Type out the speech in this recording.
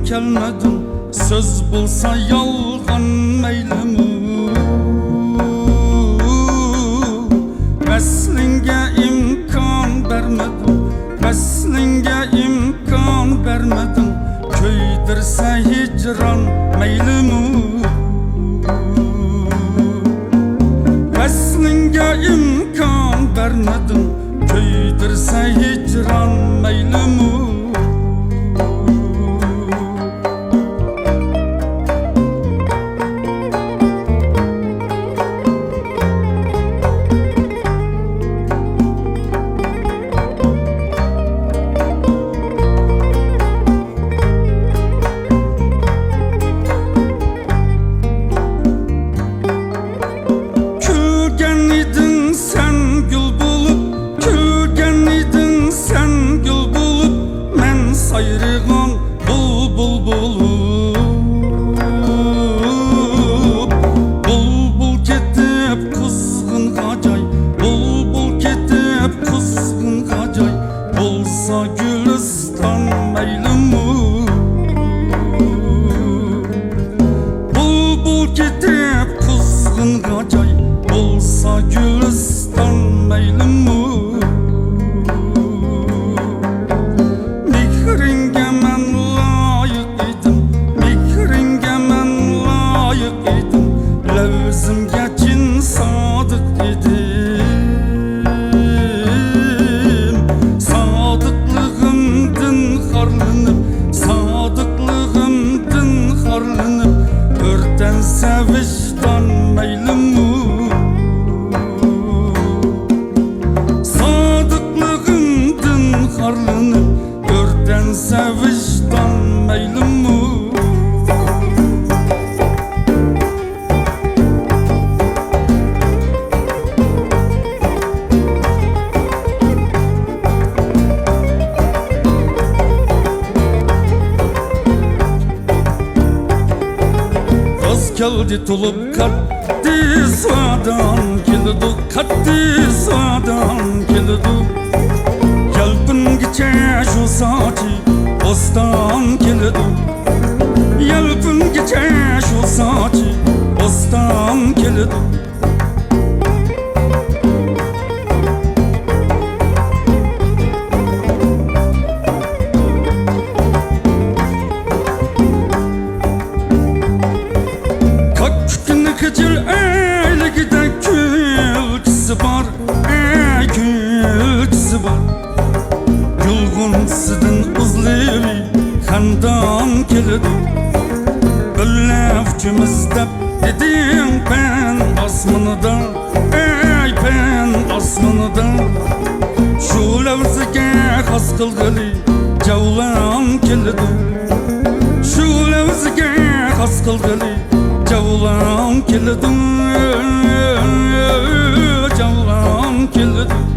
kelmedin, söz bulsa yalgan meylimi. Veslinge imkan vermedin, veslinge imkan vermedin, köydirse hicran meylimi. Veslinge imkan vermedin, köydirse hicran meylimi. Sayrıgan bulbul bulup, bulbul ketip kuzgun gacay, bulbul ketip kuzgun gacay, bolsa gülistan meylimi. Bulbul ketip kuzgun gacay, bolsa gülistan meylimi. Vicdan meylimi, sadıklığımdın harlanıp örtense vicdan meylimi. Geldi tulup kalktı sağdan geldi, kalktı sağdan geldi. Yalpın geçe şu saati bostan geldi, yalpın geçe şu saati bostan geldi. Kıcır eğligide külçüsü var, külçüsü var. Yulgun sidin uzlili kandan keledi. Böllevçimizde dedim ben asmanıda, ey ben asmanıda. Şu levzige has kılgılı cavlan keledi. Şu levzige has kılgılı cavlan keledi, cavlan keledi.